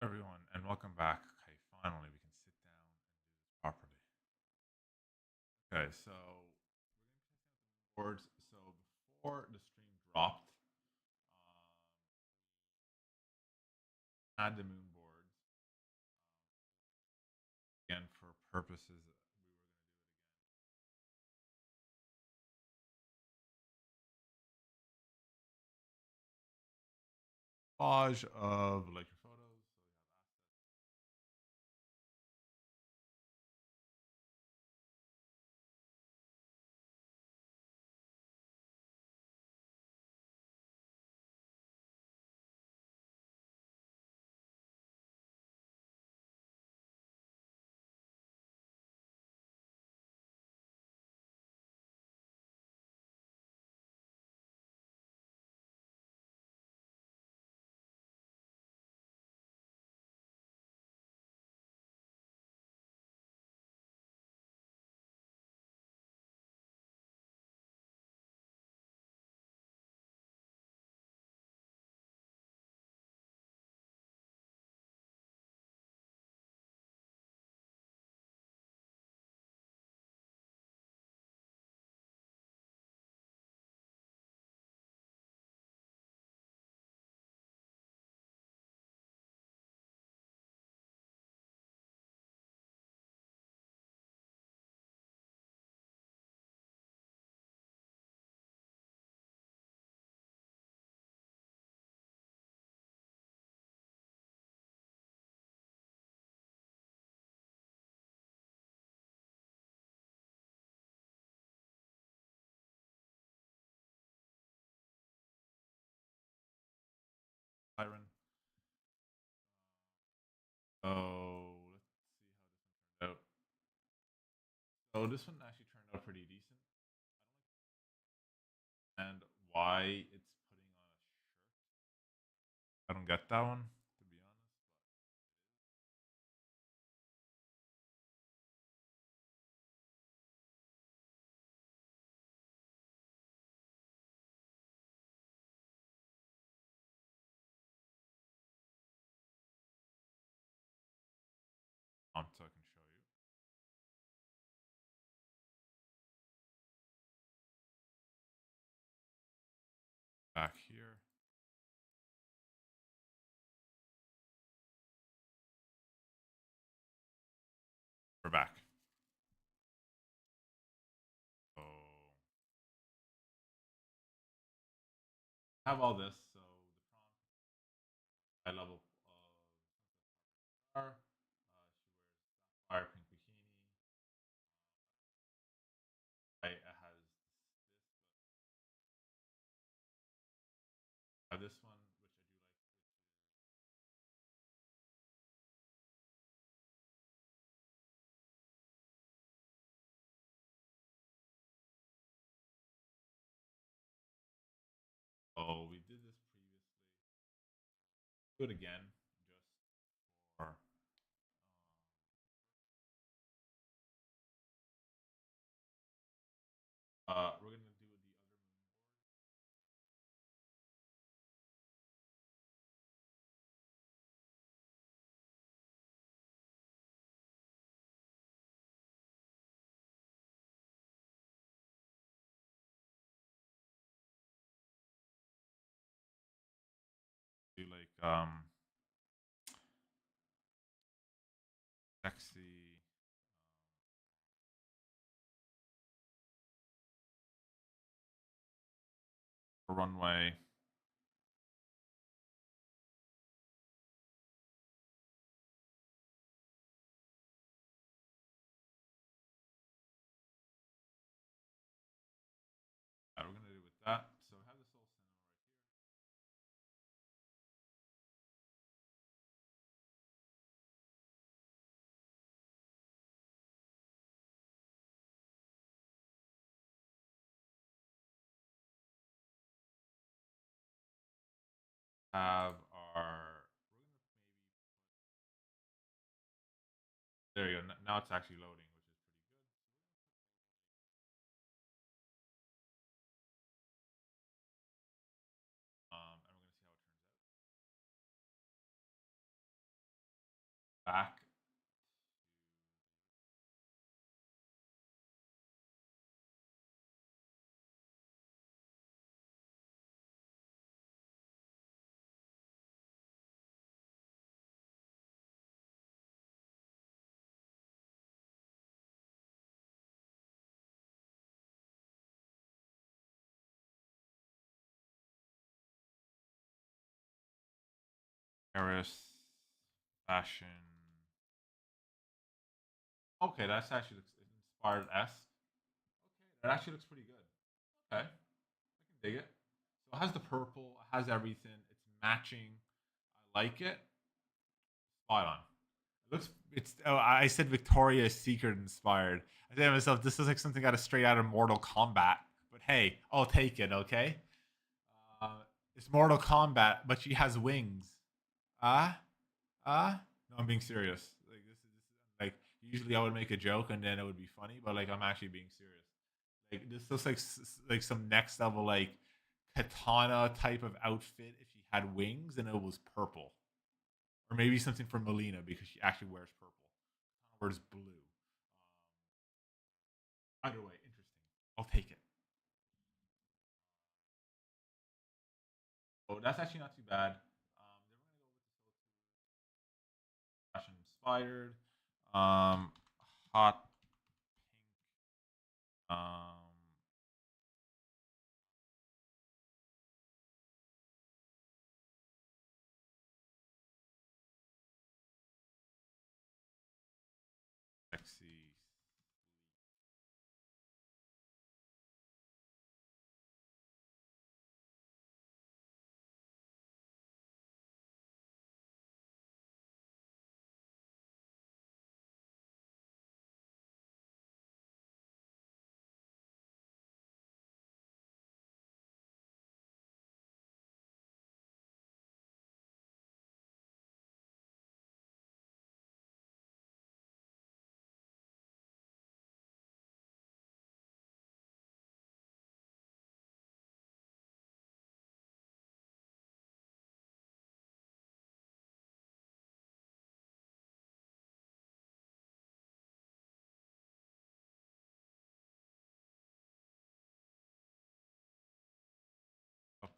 Everyone, and welcome back. Okay, finally we can sit down and do this properly. Okay, so boards. So before the stream dropped, had the moon boards again for purposes. We were going to do it again. Collage of like your photos. Byron. Oh, let's see how this one turned out. So this one actually turned out pretty decent. And why it's putting on a shirt? I don't get that one, to be honest. So I can show you back here. We're back. So I have all this. So the prompt, high level star. She wears sapphire pink bikini. It has this one, which I do like. Oh, we did this previously. Do it again, just for. We're gonna do the other moon. Do like sexy runway. We're gonna do with that. So we have this little cinema right here. Have our. There you go. Now it's actually loading, which is pretty good. And we're gonna see how it turns out. back. Paris fashion. Okay, that's actually inspired S. Okay, that actually looks pretty good. Okay, I can dig it. So it has the purple, it has everything. It's matching. I like it. Spot on. It looks. It's. Oh, I said Victoria's Secret inspired. I said to myself, this is like something out of straight out of Mortal Kombat. But hey, I'll take it. Okay. Uh, it's Mortal Kombat, but she has wings. Ah, No, I'm being serious. Like this is like usually I would make a joke and then it would be funny, but like I'm actually being serious. Like this looks like like some next level like katana type of outfit if she had wings and it was purple, or maybe something from Melina because she actually wears purple. Katana wears blue. Either way, interesting. I'll take it. Oh, that's actually not too bad. Then we're gonna go with the fashion inspired. Um, hot pink. Sexy. Oh,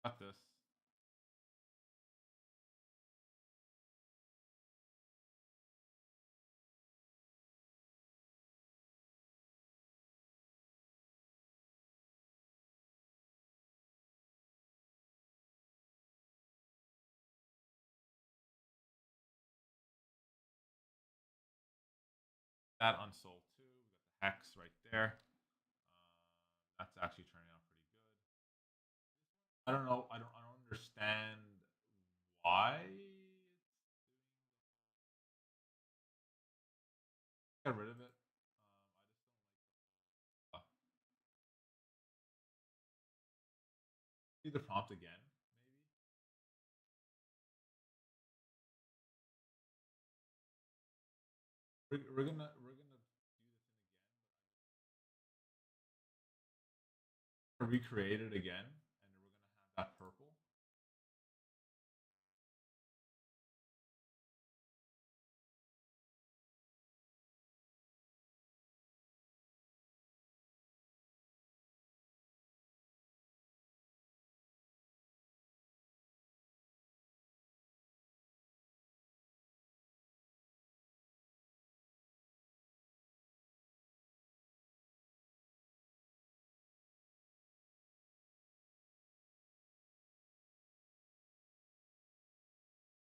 got this. That unsold too. We got the hex right there. That's actually turning out pretty good. I don't know. I don't understand why got rid of it. I just see the prompt again. Maybe we're gonna recreate it again, and we're gonna have that purple.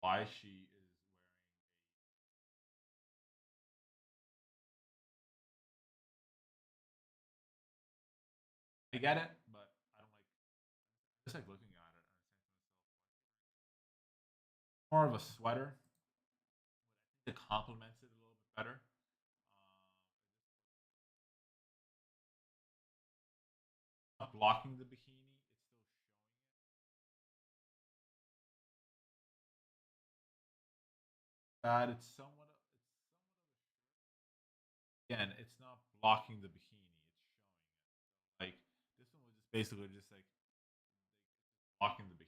Why she is wearing? I get it, but I don't like. I just like looking at it, and it's more of a sweater. It complements it a little bit better. blocking the bikini. It's still showing that again, it's not blocking the bikini. It's showing it. Like this one was just basically just like blocking the bikini.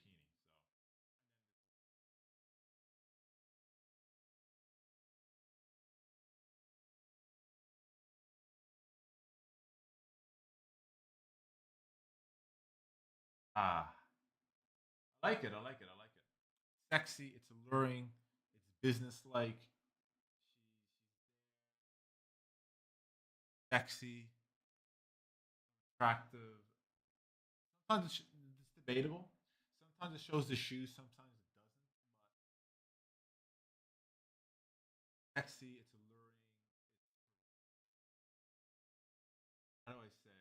I like it. I like it. I like it. Sexy. It's alluring. It's businesslike. Sexy, attractive. Sometimes it's debatable. Sometimes it shows the shoes. Sometimes it doesn't. But sexy. It's alluring. How do I say it?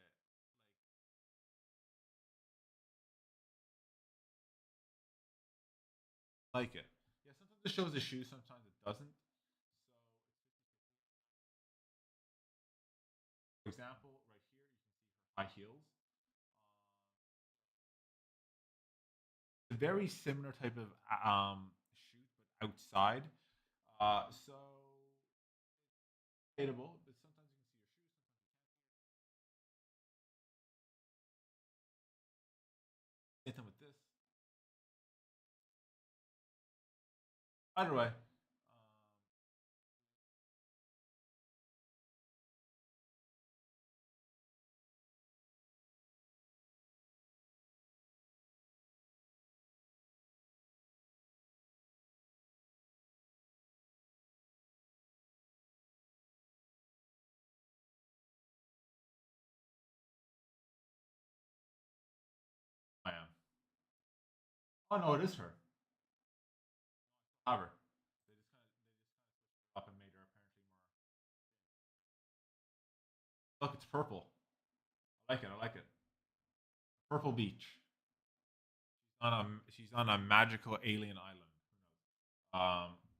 Like it. Yeah. Sometimes it shows the shoes. Sometimes it doesn't. So, for example, right here you can see her high heels. A very similar type of shoot, but outside. So debatable, but sometimes you can see your shoes. Sometimes you can't. Same with this. Either way, I am. Oh no, it is her. However, they just up and made her apparently more. Look, it's purple. I like it. I like it. Purple beach. She's on a magical alien island. Who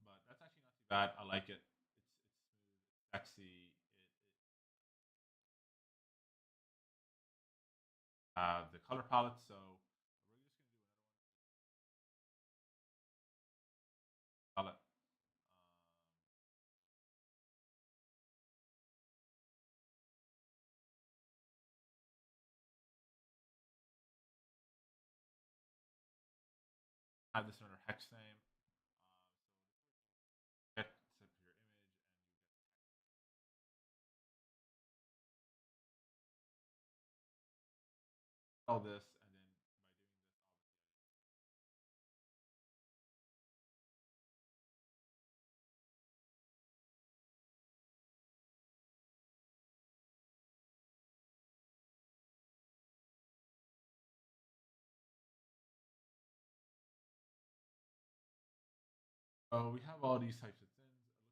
knows? But that's actually not too bad. I like it. It's sexy. The color palette. So we're just gonna do another palette. Have this under hex name. Get set your image and all this, and then by doing this, so we have all these types of things. It looks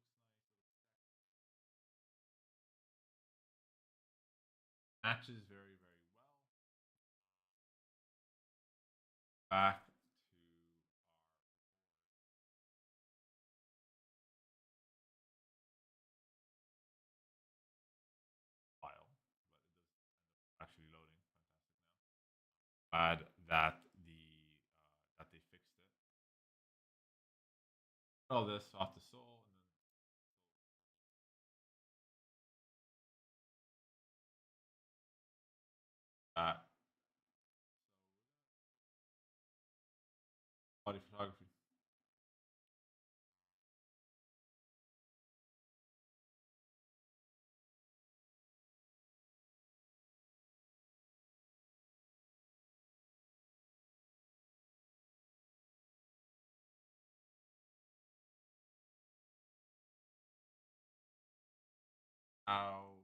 nice. Matches very very well. Back to our file, but it does end up actually loading. Fantastic. Now, glad that that they fixed it. All this off the sole, and then that body photography. How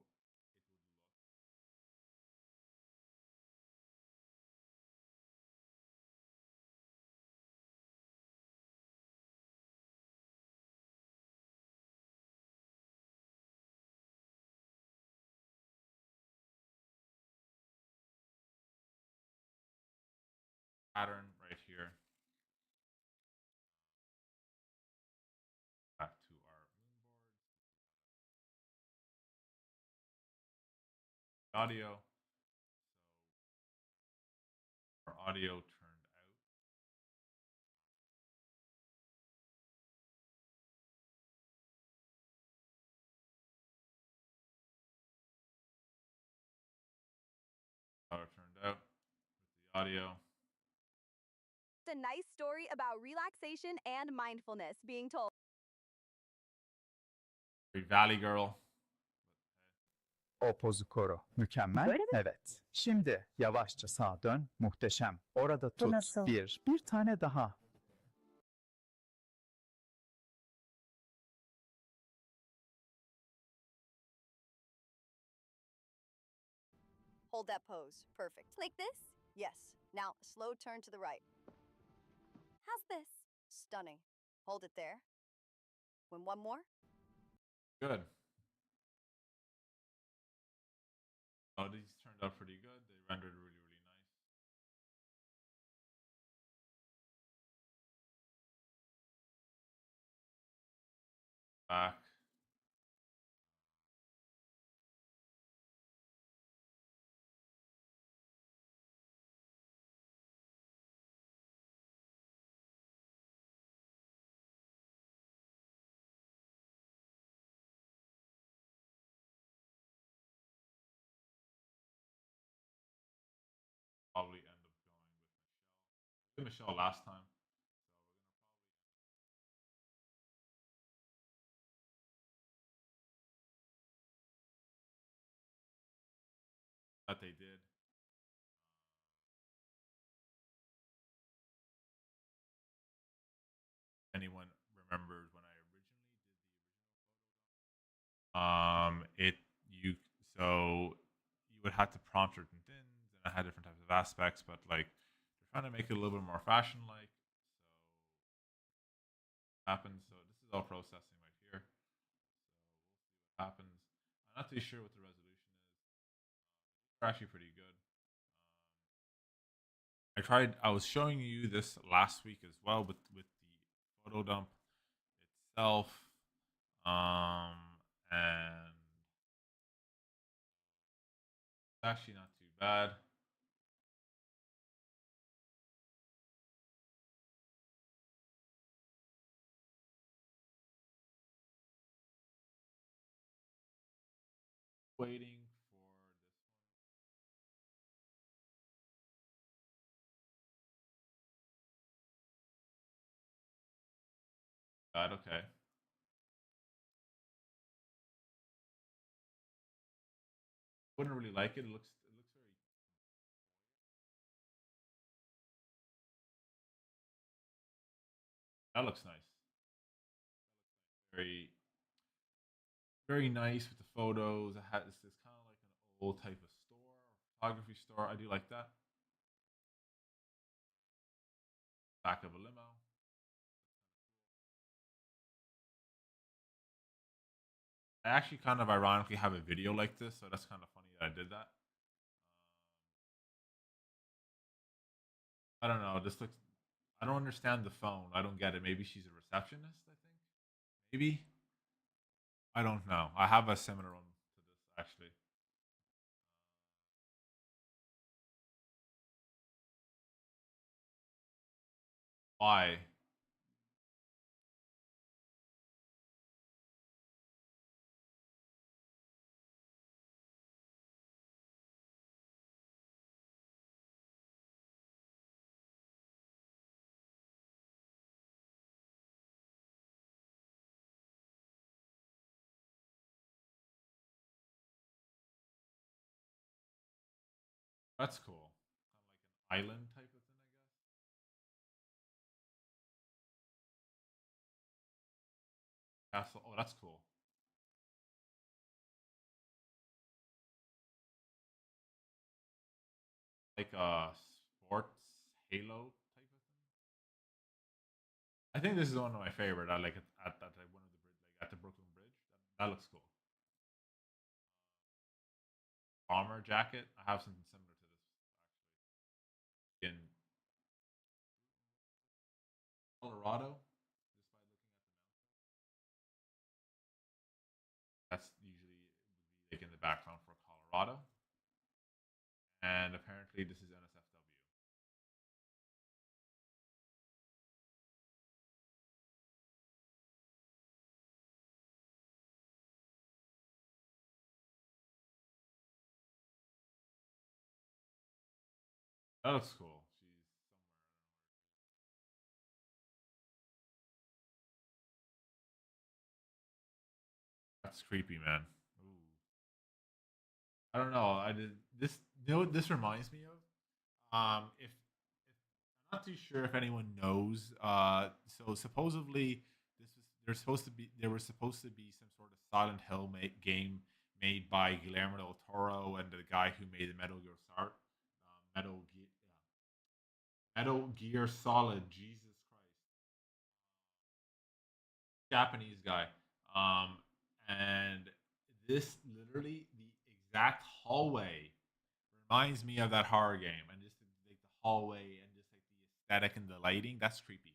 pattern right here. Back to our moonboards, audio. audio turned out. How it turned out with the audio. A nice story about relaxation and mindfulness being told. Very Valley Girl. O pozu koru. Mükemmel. Böyle mi? Evet. Şimdi yavaşça sağa dön. Muhteşem. Orada tut. nasıl? Bir tane daha. Hold that pose. Perfect. Like this? Yes. Now, slow turn to the right. How's this? Stunning. Hold it there. When one more? Good. Oh, these turned out pretty good. They rendered really, really nice. Back. Probably end up going with Michelle last time. That they did. Anyone remembers when I originally did the it you so you would have to prompt certain things, and I had different types of aspects, but like they're trying to make it a little bit more fashion like. So happens. So this is all processing right here. So we'll see what happens. I'm not too sure what the resolution is. They're actually pretty good. I was showing you this last week as well with the photo dump itself. And it's actually not too bad. Waiting for this one. Bad, okay. Wouldn't really like it. It looks very. That looks nice. Very very nice with the photos. It has this kind of like an old type of store, photography store. I do like that. Back of a limo. I actually kind of ironically have a video like this, so that's kind of funny that I did that. I don't know. This looks. I don't understand the phone. I don't get it. Maybe she's a receptionist. I think. Maybe. I don't know. I have a similar one to this actually. Why? That's cool. Kind of like an island type of thing, I guess. Castle. Oh, that's cool. Like a sports Halo type of thing. I think this is one of my favorite. I like it at that like, one of the bridge, like at the Brooklyn Bridge. That looks cool. Bomber jacket. I have something similar to this actually in Colorado. Just by looking at the mountain, that's usually would be like in the background for Colorado. And apparently, this is NSFW. That looks cool. She's That's creepy, man. Ooh. I don't know. I did this. You know what this reminds me of? If I'm not too sure if anyone knows. So supposedly there was supposed to be some sort of Silent Hill game made by Guillermo del Toro and the guy who made the Metal Gear Solid. Jesus Christ, Japanese guy. And this literally the exact hallway reminds me of that horror game, and just like the hallway and just like the aesthetic and the lighting. That's creepy.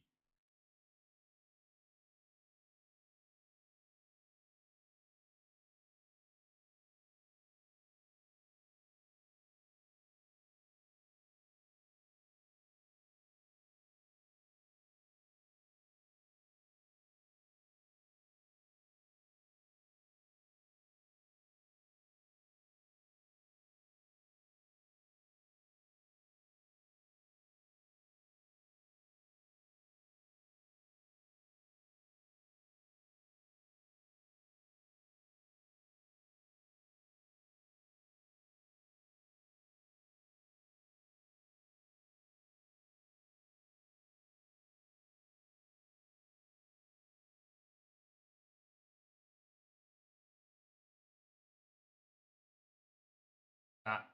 That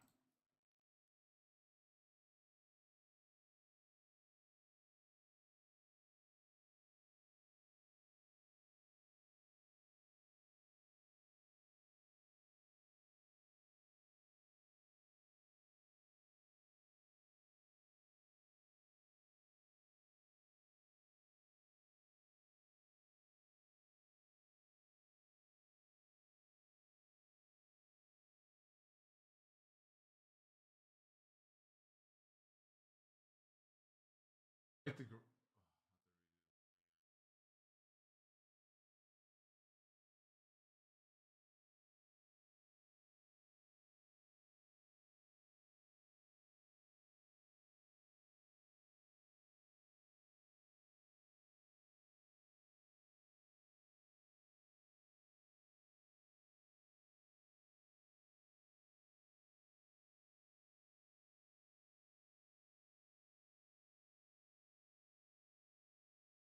like the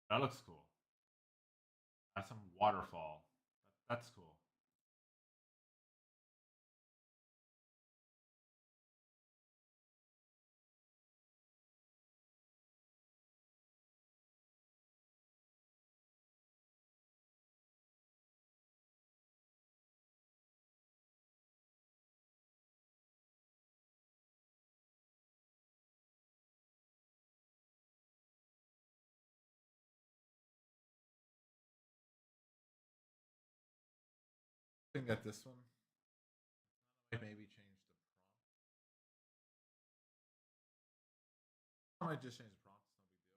that looks cool. That's some waterfall. That's cool. I think that this one might maybe change the prompt. I might just change the prompt. It's no big deal.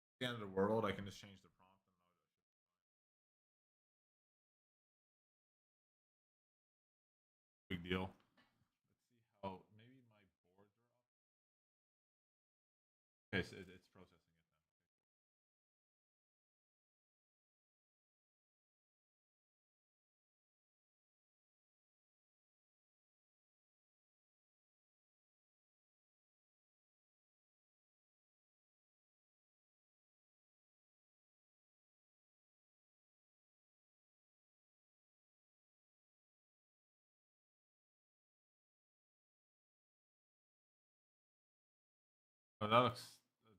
At the end of the world, I can just change the prompt and load it. Big deal. Let's see how maybe my boards are up. Okay, so it's processing it then. Oh, that looks interesting.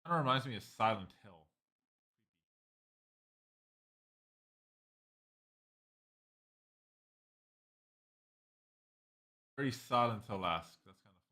Kind of reminds me of Silent Hill. Very Silent Hill-esque. That's kind of funny.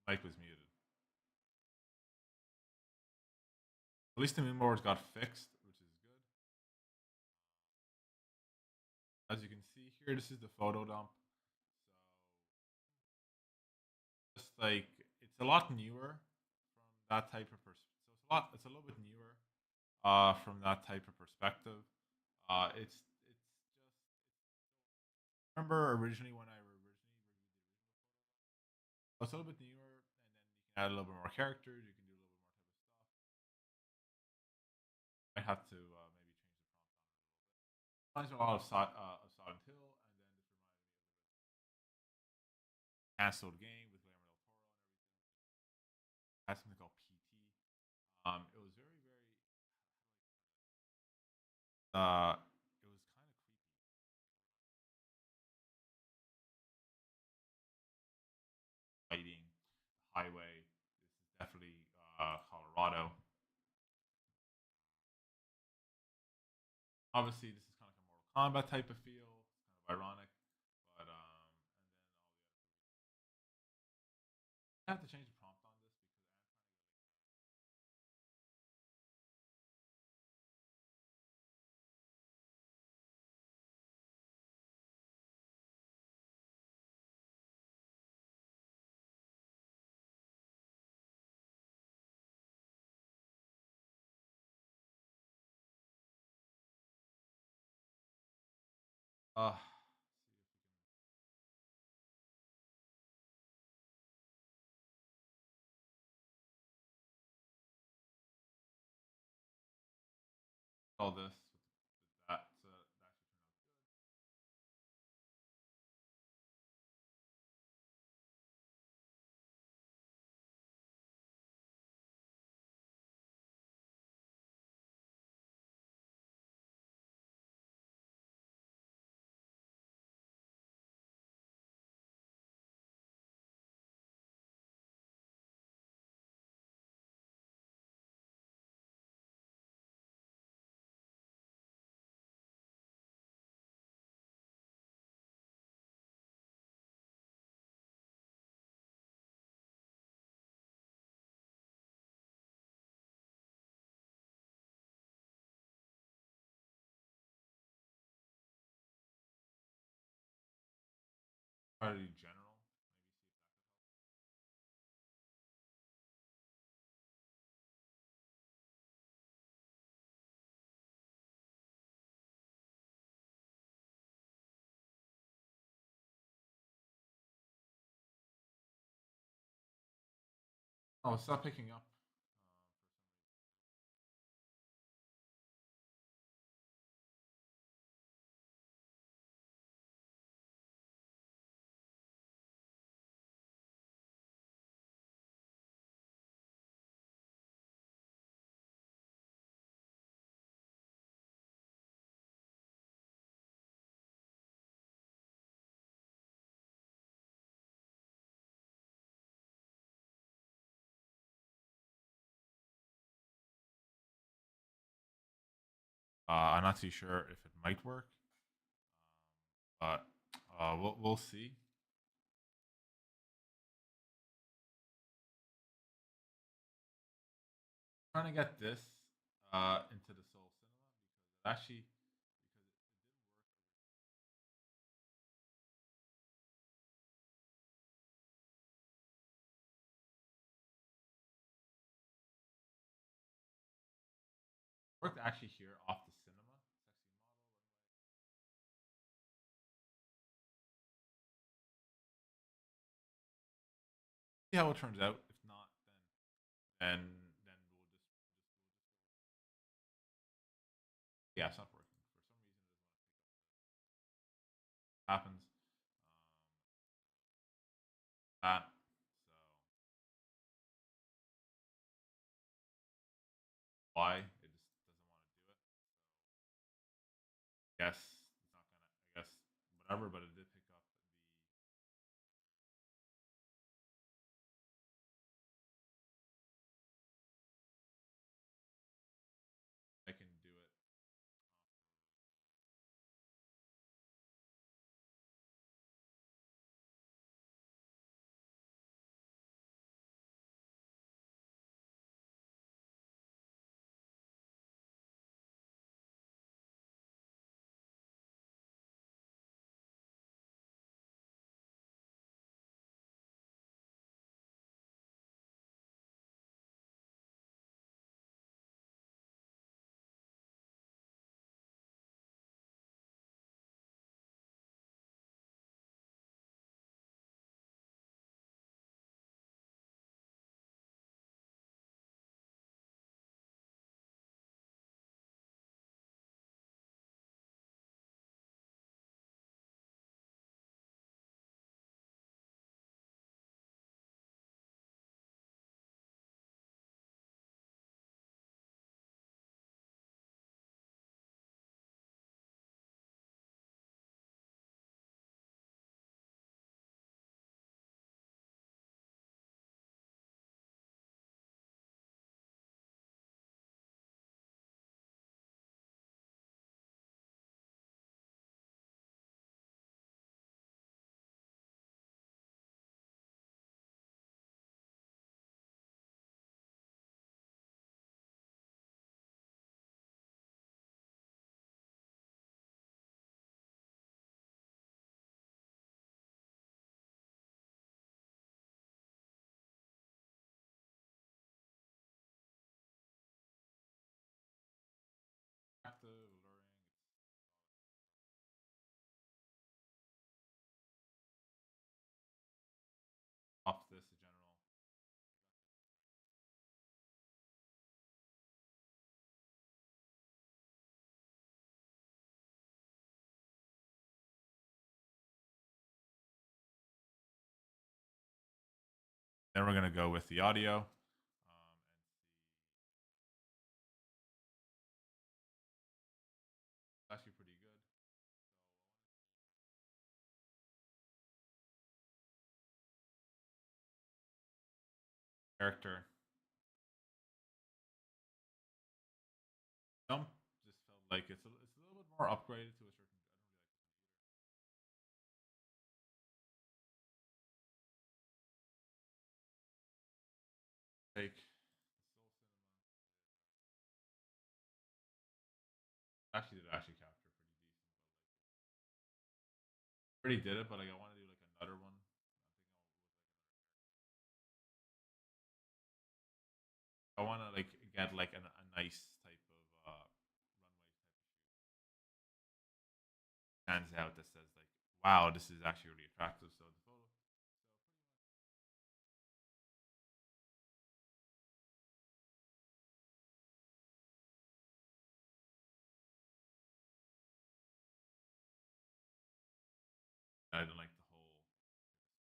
Mic was muted. At least the moonboards got fixed, which is good. As you can see here, this is the photo dump. So just like it's a lot newer from that type of perspective. So it's a little bit newer from that type of perspective. It's just remember originally when I originally reviewed the original photo, it's a little bit newer, and then you can add a little bit more characters. You can do a little bit more type of stuff. I have to maybe change the prompt on it a little bit. Reminds me a lot of Silent Hill, and then this reminded me of a canceled game with Guillermo del Toro and everything. It had something called PT. It was very, very. It was kind of creepy. Fighting the highway. This is definitely Colorado. Obviously, this is kind of like a Mortal Kombat type of feel. It's kind of ironic, but and then I have to change the prompt on this because I am trying to get see if we can all this with that. So that should turn out good. Try to do general. Maybe see if that could help. Oh, it's not picking up. I'm not too sure if it might work, but we'll see. Trying to get this into the Soul Cinema because it actually because it worked actually here off the cinema. Sexy model. See how it turns out. If not, then yeah, it's not working for some reason. It doesn't want to pick up. Happens. That so why it just doesn't want to do it. So guess it's not gonna. I guess whatever, but it did pick up the. I can do it. Then we're gonna go with the audio. Actually pretty good. Character. Jump just felt like it's a little bit more upgraded to a certain. I don't really like the actually did actually capture pretty decent, but like already did it, but like I want to do like another one. I want to like get like a nice type of runway type stands out that says like, wow, this is actually really attractive. So the photo. I didn't like the whole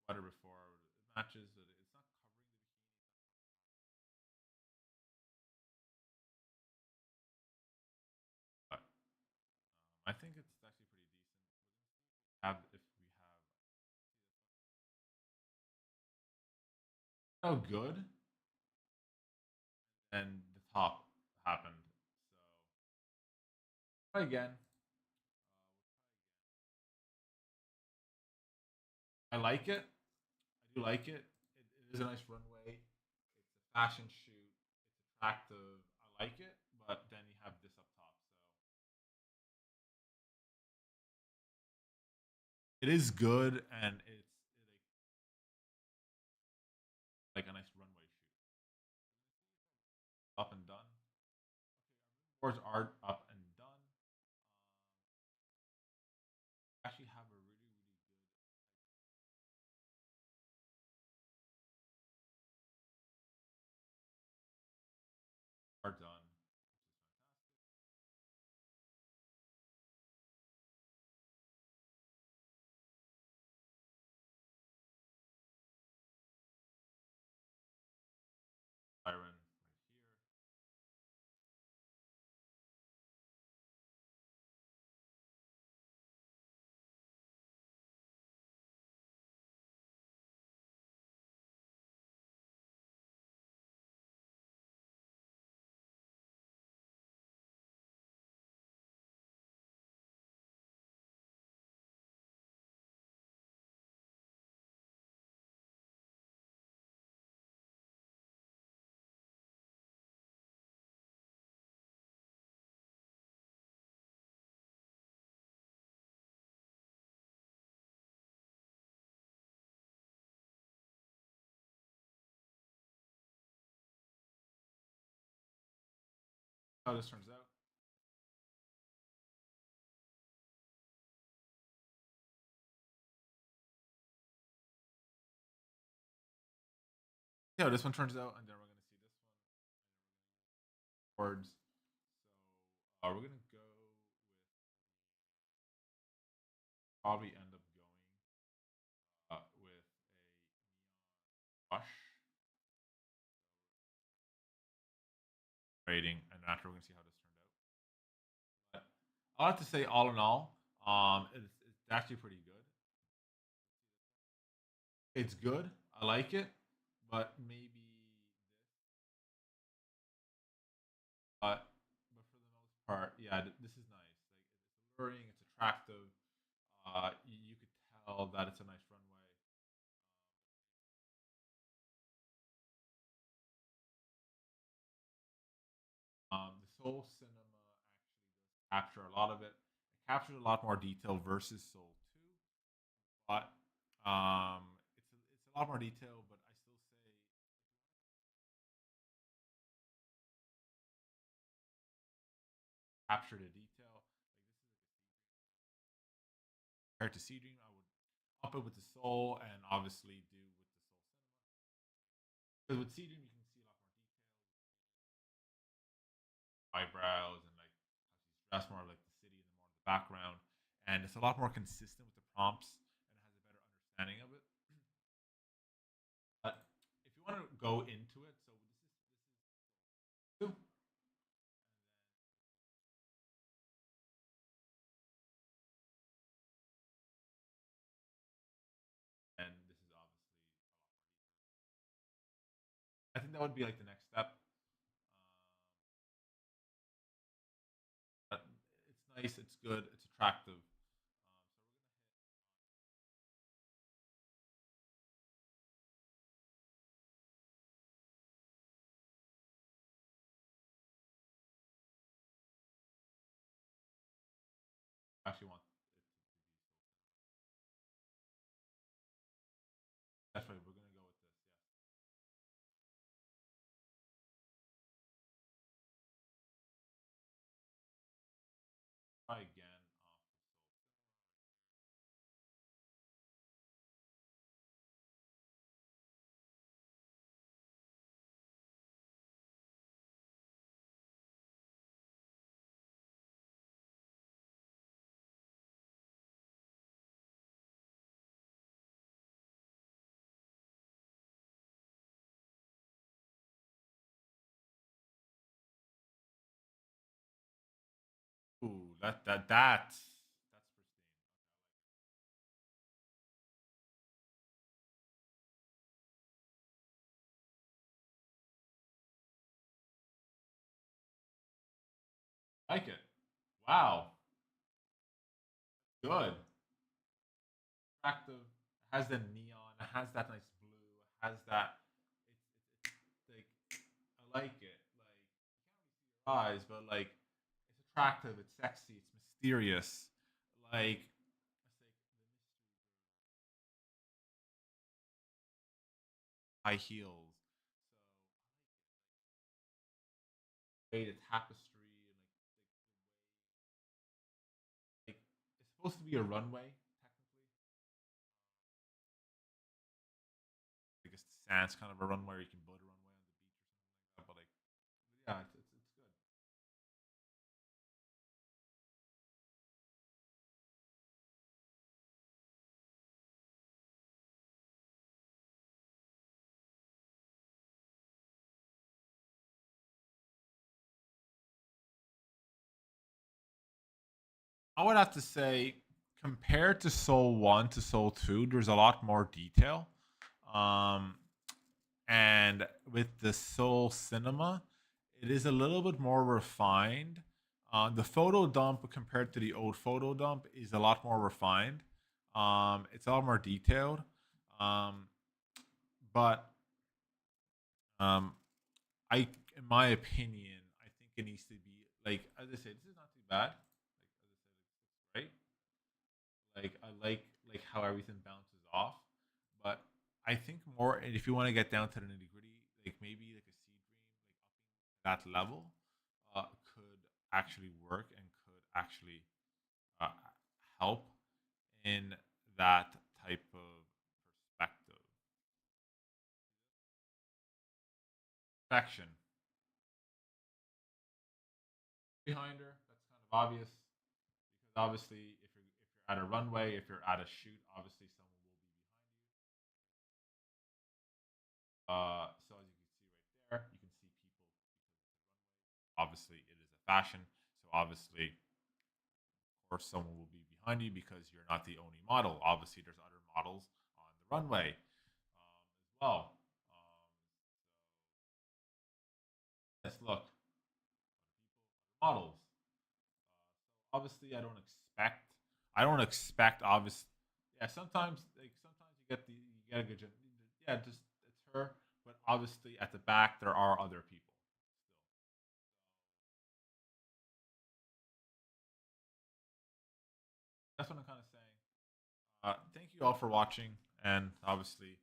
sweater before it matches. But it's not covering the bikini. But I think it's actually pretty decent. Have if we have how good, and the top happened. So try again. I like it. I do like it. It is a nice runway. It's a fashion shoot. It's attractive. I like it. But then you have this up top. So it is good, and it's like a nice runway shoot. Up and done. Boards are up and done. Actually have a really really good are done. Byron right here. How this turns out. See how this one turns out, and then we're gonna see this one. Boards. So we're gonna go with probably end up going with a wash rating, and after we're gonna see how this turned out. But I have to say, all in all, it's actually pretty good. It's good. I like it, but maybe but for the most part, yeah, this is nice. Like it's alluring, it's attractive. You could tell that it's a nice runway. The Soul Cinema actually does capture a lot of it. It captures a lot more detail versus Soul Two, but it's a lot more detail. But I still say capture the detail. Like this is like a compared to Sea Dream, I would up it with the Soul, and obviously do with the Soul Cinema. Because with Sea Dream, you can see a lot more detail, eyebrows, and like how she's dressed more like the city and more in the background, and it's a lot more consistent with the prompts and has a better understanding of it. But if you want I think that would be like the next step. But it's nice, it's good, it's attractive. I actually want it to be that's right. We're gonna go with this. Yeah. Try again. Ooh, that's pristine. I like it. Wow, good, attractive. It has the neon. It has that nice blue. It has that. It's like I like it. Like you can't really see your eyes, but like it's attractive. It's sexy. It's mysterious. Like it's like the high heels. So the tapestry and like it's supposed to be a runway technically. I guess the sand's kind of a runway. Or you can build a runway on the beach or something like that. But like yeah, it's good. I would have to say, compared to Soul One to Soul Two, there's a lot more detail. Um, and with the Soul Cinema, it is a little bit more refined. The photo dump compared to the old photo dump is a lot more refined. It's a lot more detailed. Um, but um, in my opinion, I think it needs to be like as I said, this is not too bad. Like as I said, it's great. Like I like how everything bounces off, but I think more if you want to get down to the nitty gritty, like maybe like a seed dream, like upping that level, could actually work and could actually uh, help in that type of perspective. Perfection behind her. That's kind of obvious because obviously if you're at a runway, if you're at a shoot, obviously someone will be behind you. So as you can see right there, you can see people obviously it is a fashion. So obviously, of course, someone will be behind you because you're not the only model. Obviously, there's other models on the runway as well. Let's look models. So obviously, I don't expect obvious. Yeah, sometimes you get a good yeah, just it's her, but obviously at the back there are other people still. That's what I'm kind of saying. Thank you all for watching and obviously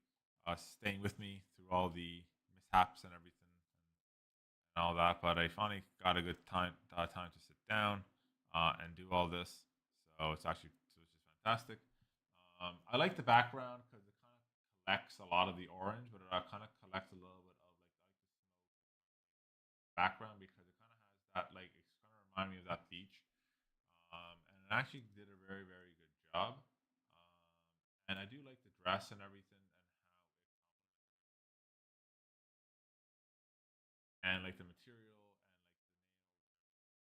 staying with me through all the mishaps and everything and all that. But I finally got a good time to sit down and do all this. So it's just fantastic. I like the background because it kind of collects a lot of the orange, but it kind of collects a little bit of like the background because it kind of has that like it's kind of remind me of that beach. And it actually did a very good job. And I do like the dress and everything and like the material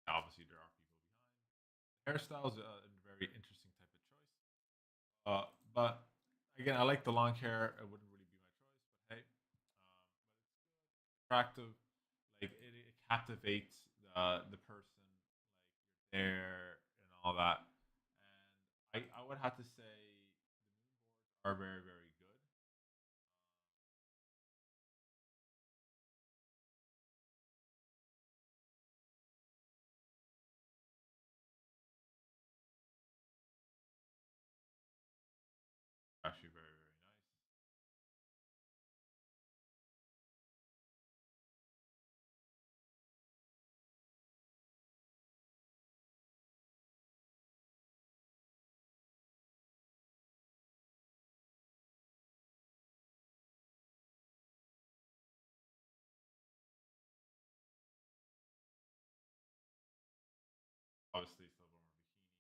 and obviously there are people behind. Hairstyle is a very interesting type of choice. But again, I like the long hair. It wouldn't really be my choice, but hey, attractive. Like it captivates the person, like you're there and all that. And I would have to say the moonboards are very very good. Actually, very very nice. Obviously, silver more bikini.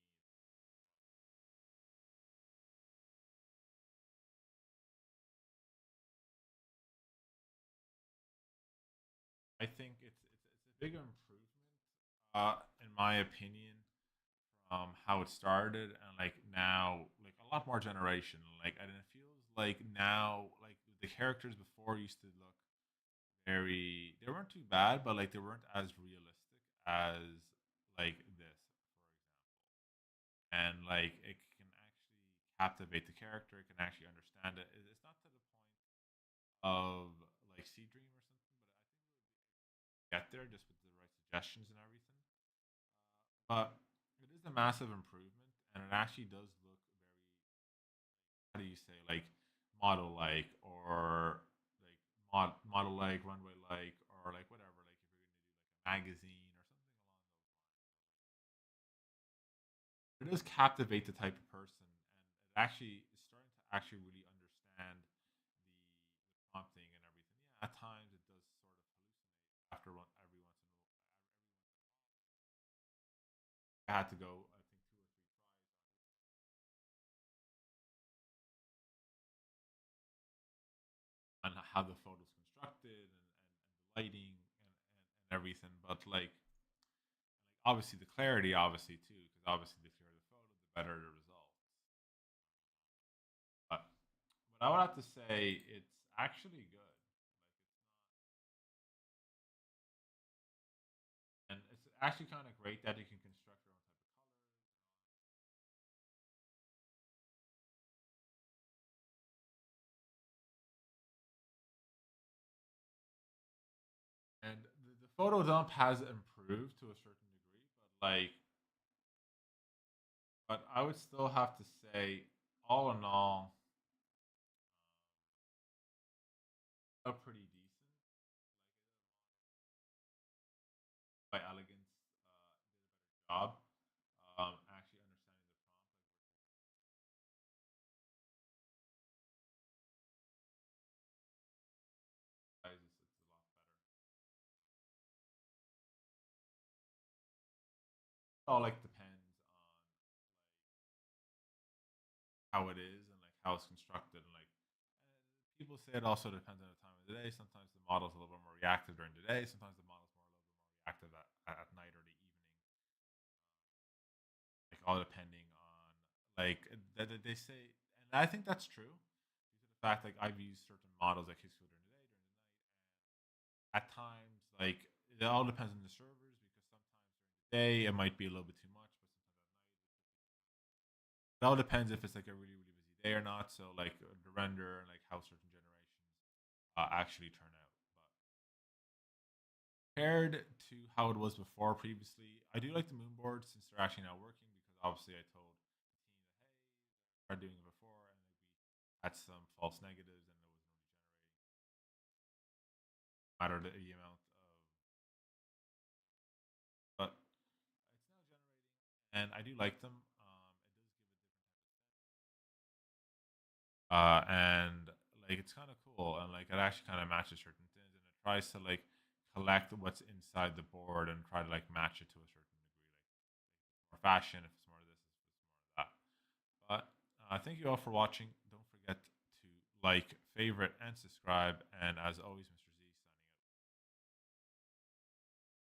I think it's a big improvement, in my opinion, from how it started and like now, like a lot more generation. Like and it feels like now, like the characters before used to look very. They weren't too bad, but like they weren't as realistic as like this, for example. And like it can actually captivate the character. It can actually understand it. It's not to the point of like Sea Dream or something, but I think get there just with the right suggestions and everything. But it is a massive improvement, and it actually does look very, how do you say, like model like, or like model like, runway like, or like whatever. Like if you're gonna do like a magazine or something along those lines. It does captivate the type of person, and it actually is starting to actually really understand the prompting and everything. Yeah, at times it does sort of hallucinate after every once in a while. I had to go, I think, 2 or 3 tries on how the photo's constructed and the lighting and everything. But like obviously the clarity, obviously too, because obviously the clearer the photo, the better the results. But I would have to say it's actually good. And it's actually kind of great that you can construct your own type of colors. And the photo dump has improved to a certain degree, but I would still have to say, all in all, pretty decent. By Elegance, did a better job. Actually understanding the prompt, like versus it's a lot better. It all like depends on how it is and like how it's constructed and like people say it also depends on the time of the day. Sometimes the model's a little bit more reactive during the day. Sometimes the model's more a little bit more reactive at night or the evening. Like all depending on like they say, and I think that's true. Due to the fact like I've used certain models like Higgsfield during the day, during the night, and at times like it all depends on the servers because sometimes during the day it might be a little bit too much, but sometimes at night it all depends if it's like a really really busy day or not. So like the render and like how certain generations actually turn out. But compared to how it was before previously, I do like the moon board since they're actually now working because obviously I told the team that hey, tried doing it before and like we had some false negatives and it wasn't really generating matter the amount of, but it's now generating and I do like them. It does give a and like it's kind of cool and like it actually kind of matches certain things and it tries to like collect what's inside the board and try to like match it to a certain degree, like more fashion if it's more of this, if it's more of that. But thank you all for watching. Don't forget to like, favorite, and subscribe. And as always, Mr.